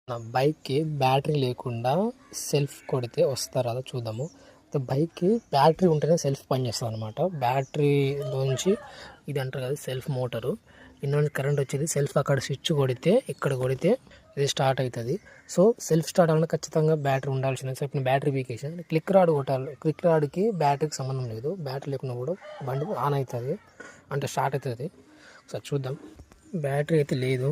నా బైక్కి బ్యాటరీ లేకుండా సెల్ఫ్ కొడితే వస్తారా అదో చూద్దాము. బైక్కి బ్యాటరీ ఉంటేనే సెల్ఫ్ పనిచేస్తుంది అనమాట. బ్యాటరీలోంచి ఇది అంటారు కదా సెల్ఫ్ మోటరు, ఇందులో కరెంట్ వచ్చేది. సెల్ఫ్ అక్కడ స్విచ్ కొడితే ఇక్కడ కొడితే ఇది స్టార్ట్ అవుతుంది. సో సెల్ఫ్ స్టార్ట్ అవ్వడానికి ఖచ్చితంగా బ్యాటరీ ఉండాల్సిందే. సో ఇప్పుడు బ్యాటరీ పీకేసాను. క్లిక్ రాడ్ కొట్టాలి. క్లిక్ రాడ్కి బ్యాటరీకి సంబంధం లేదు. బ్యాటరీ లేకుండా కూడా బండి ఆన్ అవుతుంది, అంటే స్టార్ట్ అవుతుంది. ఒకసారి చూద్దాం. బ్యాటరీ అయితే లేదు.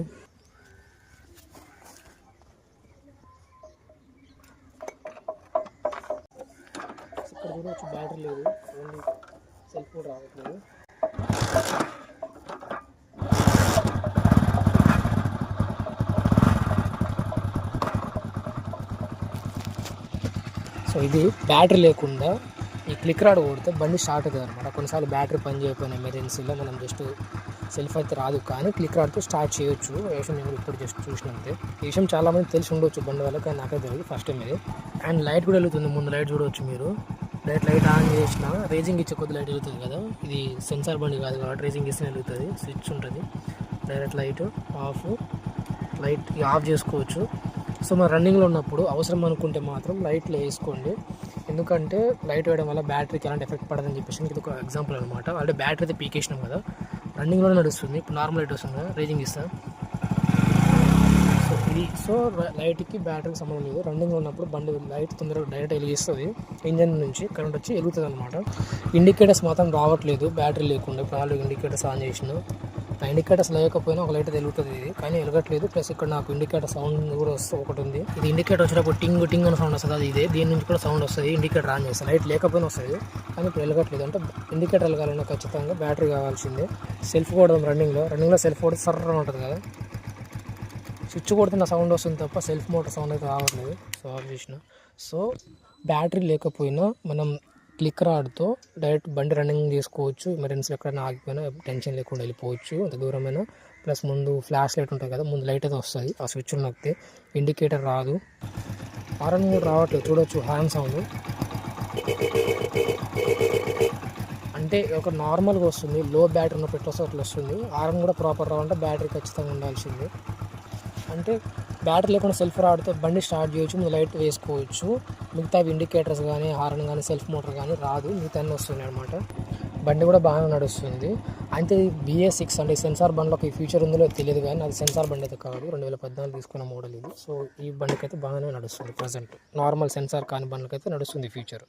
ఇక్కడ చూడవచ్చు బ్యాటరీ లేదు, ఓన్లీ సెల్ఫ్ కూడా రావట్లేదు. సో ఇది బ్యాటరీ లేకుండా ఈ క్లిక్ రాడ్ కొడితే బండి స్టార్ట్ అవుతుంది అనమాట. కొన్నిసార్లు బ్యాటరీ పని చేయకపోయిన ఎమర్జెన్సీలో మనం జస్ట్ సెల్ఫ్ అయితే రాదు, కానీ క్లిక్ రాడ్తో స్టార్ట్ చేయొచ్చు. ఈ విషయం నేను ఇప్పుడు జస్ట్ చూసినంతే. ఈ విషయం చాలామంది తెలిసి ఉండొచ్చు బండి వల్ల, కానీ నాకైతే తెలియదు, ఫస్ట్ టైం ఇది. అండ్ లైట్ కూడా వెళ్తుంది. ముందు లైట్ చూడవచ్చు మీరు. లైట్ ఆన్ చేసిన రేసింగ్ ఇచ్చే కొద్ది లైట్ వెళ్తుంది కదా. ఇది సెన్సార్ బండి కాదు కాబట్టి రేసింగ్ ఇస్తే వెళ్తుంది. స్విచ్ ఉంటుంది, direct light of. Light of చేసుకోవచ్చు. సో మన రన్నింగ్లో ఉన్నప్పుడు అవసరం అనుకుంటే మాత్రం లైట్లు వేసుకోండి. ఎందుకంటే లైట్ వేయడం వల్ల బ్యాటరీకి ఎలాంటి ఎఫెక్ట్ పడదని చెప్పేసి ఇది ఒక ఎగ్జాంపుల్ అనమాట. అంటే బ్యాటరీ అయితే పీకేసినాం కదా, రన్నింగ్లోనే నడుస్తుంది. ఇప్పుడు నార్మల్ లైట్ వస్తుంది కదా, రేసింగ్ ఇస్తాం. సో ఇది లైట్కి బ్యాటరీకి సంబంధం లేదు. రన్నింగ్లో ఉన్నప్పుడు బండి లైట్ తొందరగా డైరెక్ట్ వెలిగిస్తుంది. ఇంజన్ నుంచి కరెంట్ వచ్చి వెలుగుతుంది అనమాట. ఇండికేటర్స్ మాత్రం రావట్లేదు బ్యాటరీ లేకుండా. ఇప్పుడు ఆల్రెడీ ఇండికేటర్స్ ఆన్ చేసిన, ఆ ఇండికేటర్స్ లేకపోయినా ఒక లైట్ వెలుగుతుంది ఇది, కానీ వెలగట్లేదు. ప్లస్ ఇక్కడ నాకు ఇండికేటర్ సౌండ్ కూడా వస్తుంది, ఒకటి ఉంది. ఇది ఇండికేటర్ వచ్చేటప్పుడు టింగ్ టింగ్ అని సౌండ్ వస్తుంది, అది ఇదే. దీని నుంచి కూడా సౌండ్ వస్తుంది. ఇండికేటర్ ఆన్ చేస్తాను, లైట్ లేకపోయినా వస్తుంది, కానీ ఇప్పుడు వెలగట్లేదు. అంటే ఇండికేటర్ వెలగాలన్నా ఖచ్చితంగా బ్యాటరీ కావాల్సిందే. సెల్ఫ్ కొడదాం రన్నింగ్లో సెల్ఫ్ కొడితే సర్ర ఉంటుంది కదా, స్విచ్ కొడుతున్న సౌండ్ వస్తుంది తప్ప సెల్ఫ్ మోటార్ సౌండ్ అయితే రావట్లేదు. సో ఆఫ్ చేసిన. సో బ్యాటరీ లేకపోయినా మనం క్లిక్ రాడ్తో డైరెక్ట్ బండి రన్నింగ్ చేసుకోవచ్చు. ఎమర్జెన్సీ ఎక్కడైనా ఆగిపోయినా టెన్షన్ లేకుండా వెళ్ళిపోవచ్చు ఎంత దూరమైనా. ప్లస్ ముందు ఫ్లాష్ లైట్ ఉంటుంది కదా, ముందు లైట్ అయితే వస్తుంది. ఆ స్విచ్ నొక్కితే ఇండికేటర్ రాదు, హారన్ కూడా రావట్లేదు. చూడవచ్చు హారన్ సౌండ్ అంటే ఒక నార్మల్గా వస్తుంది. లో బ్యాటరీ ఉన్న పెట్రోల్ అట్లా వస్తుంది. హారన్ కూడా ప్రాపర్ రావాలంటే బ్యాటరీ ఖచ్చితంగా ఉండాల్సిందే. అంటే బ్యాటరీ లేకుండా సెల్ఫ్ రాడితే బండి స్టార్ట్ చేయొచ్చు, ముందు లైట్ వేసుకోవచ్చు. మిగతా ఇండికేటర్స్ కానీ హారన్ కానీ సెల్ఫ్ మోటార్ కానీ రాదు, మిగతా అన్నీ వస్తున్నాయి అనమాట. బండి కూడా బాగానే నడుస్తుంది. అయితే BS6 అంటే సెన్సార్ బండిలోకి ఈ ఫీచర్ ఉందో తెలియదు, కానీ అది సెన్సార్ బండి అయితే కాదు. 2014 తీసుకున్న మోడల్ ఇది. సో ఈ బండికి అయితే బాగానే నడుస్తుంది. ప్రజెంట్ నార్మల్ సెన్సార్ కాని బండికి అయితే నడుస్తుంది ఫీచర్.